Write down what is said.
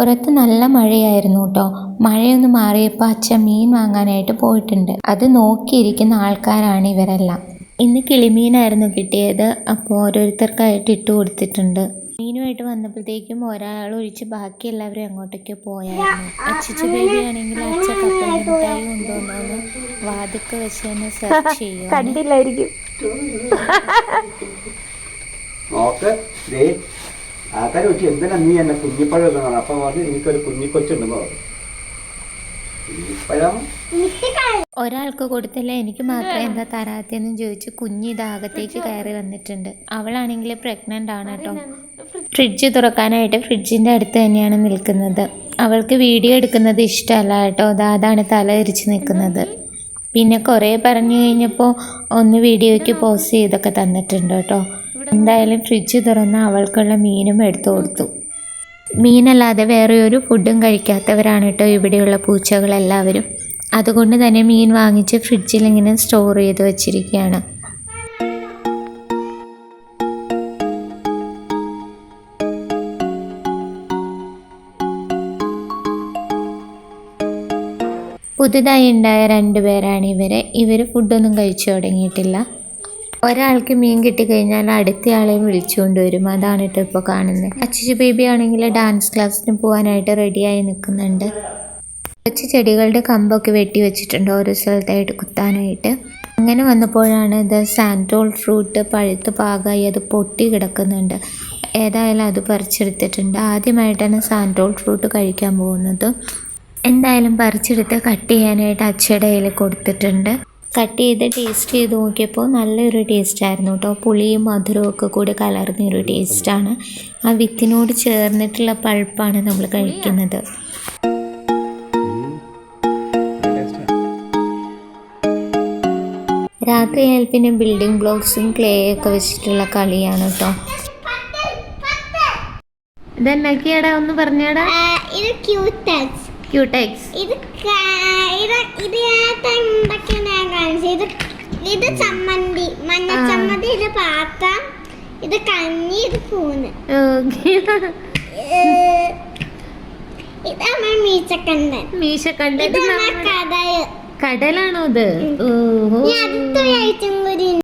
പുറത്ത് നല്ല മഴയായിരുന്നു കേട്ടോ. മഴയൊന്ന് മാറിയപ്പോൾ അച്ഛൻ മീൻ വാങ്ങാനായിട്ട് പോയിട്ടുണ്ട്. അത് നോക്കിയിരിക്കുന്ന ആൾക്കാരാണ് ഇവരെല്ലാം. ഇന്ന് കിളിമീനായിരുന്നു കിട്ടിയത്. അപ്പോൾ ഓരോരുത്തർക്കായിട്ട് ഇട്ട് കൊടുത്തിട്ടുണ്ട്. മീനുമായിട്ട് വന്നപ്പോഴത്തേക്കും ഒരാൾ ഒഴിച്ച് ബാക്കി എല്ലാവരും അങ്ങോട്ടേക്ക് പോയായിരുന്നു. അച്ചിച്ചു ബേബി ആണെങ്കിൽ അച്ഛ കപ്പൽ മിഠായി കൊണ്ടുവന്നോന്ന് വാതിക്ക് വെച്ച് തന്നെ സെർച്ച് ചെയ്യും. കണ്ടില്ലായിരിക്കും. ആൾക്കാർ വെച്ച് എന്തിനാ നീ എന്നെ കുഞ്ഞിപ്പഴം എന്നാണ്. അപ്പം പറഞ്ഞ് എനിക്കൊരു കുഞ്ഞിക്കൊച്ചുണ്ടെന്ന് പറഞ്ഞു. ഒരാൾക്ക് കൊടുത്തില്ല, എനിക്ക് മാത്രം എന്താ തരാത്തെന്നും ചോദിച്ച് കുഞ്ഞ് ഇതാകത്തേക്ക് കയറി വന്നിട്ടുണ്ട്. അവളാണെങ്കിൽ പ്രഗ്നൻ്റ് ആണ് കേട്ടോ. ഫ്രിഡ്ജ് തുറക്കാനായിട്ട് ഫ്രിഡ്ജിൻ്റെ അടുത്ത് തന്നെയാണ് നിൽക്കുന്നത്. അവൾക്ക് വീഡിയോ എടുക്കുന്നത് ഇഷ്ടമല്ല കേട്ടോ. അതാണ് തല തിരിച്ച് നിൽക്കുന്നത്. പിന്നെ കുറേ പറഞ്ഞു കഴിഞ്ഞപ്പോൾ ഒന്ന് വീഡിയോയ്ക്ക് പോസ്റ്റ് ചെയ്തൊക്കെ തന്നിട്ടുണ്ട് കേട്ടോ. എന്തായാലും ഫ്രിഡ്ജ് തുറന്ന് അവൾക്കുള്ള മീനും എടുത്തു കൊടുത്തു. മീനല്ലാതെ വേറെ ഒരു ഫുഡും കഴിക്കാത്തവരാണ് കേട്ടോ ഇവിടെയുള്ള പൂച്ചകളെല്ലാവരും. അതുകൊണ്ട് തന്നെ മീൻ വാങ്ങിച്ച് ഫ്രിഡ്ജിൽ ഇങ്ങനെ സ്റ്റോർ ചെയ്ത് വെച്ചിരിക്കുകയാണ്. പുതുതായി ഉണ്ടായ 2 പേരാണ് ഇവർ ഫുഡൊന്നും കഴിച്ചു തുടങ്ങിയിട്ടില്ല. ഒരാൾക്ക് മീൻ കിട്ടിക്കഴിഞ്ഞാൽ അടുത്തയാളെയും വിളിച്ചുകൊണ്ട് വരും. അതാണ് കേട്ടോ ഇപ്പോൾ കാണുന്നത്. അച്ചിച്ചു ബേബി ആണെങ്കിൽ ഡാൻസ് ക്ലാസ്സിന് പോകാനായിട്ട് റെഡിയായി നിൽക്കുന്നുണ്ട്. കുറച്ച് ചെടികളുടെ കമ്പൊക്കെ വെട്ടി വെച്ചിട്ടുണ്ട് ഓരോ സ്ഥലത്തായിട്ട് കുത്താനായിട്ട്. അങ്ങനെ വന്നപ്പോഴാണ് ഇത് സാൻഡോൾ ഫ്രൂട്ട് പഴുത്ത് പാകമായി അത് പൊട്ടി കിടക്കുന്നുണ്ട്. ഏതായാലും അത് പറിച്ചെടുത്തിട്ടുണ്ട്. ആദ്യമായിട്ടാണ് സാൻഡോൾ ഫ്രൂട്ട് കഴിക്കാൻ പോകുന്നത്. എന്തായാലും പറിച്ചെടുത്ത് കട്ട് ചെയ്യാനായിട്ട് അച്ഛയുടെ കയ്യിൽ കൊടുത്തിട്ടുണ്ട്. കട്ട് ചെയ്ത് ടേസ്റ്റ് ചെയ്ത് നോക്കിയപ്പോൾ നല്ലൊരു ടേസ്റ്റായിരുന്നു കേട്ടോ. പുളിയും മധുരവും ഒക്കെ കൂടി കലർന്നൊരു ടേസ്റ്റാണ്. ആ വിത്തിനോട് ചേർന്നിട്ടുള്ള പൾപ്പാണ് നമ്മൾ കഴിക്കുന്നത്. രാത്രിയായാൽ പിന്നെ ബിൽഡിംഗ് ബ്ലോക്സും ക്ലേ ഒക്കെ വെച്ചിട്ടുള്ള കളിയാണ് കേട്ടോ. ഇതെന്നൊക്കെയാടാ ഒന്ന് പറഞ്ഞാടാ. ക്യൂടെക്സ്. ഇത് ചമ്മന്തി, മഞ്ഞ ചമ്മന്തി, ഇത് പാത്രം, ഇത് കഞ്ഞി, ഇത് പൂണ്. ഇതാണ് മീശക്കണ്ടൻ. മീശക്കണ്ടൻ കടൽ. കടലാണോ ഇത്? അടുത്ത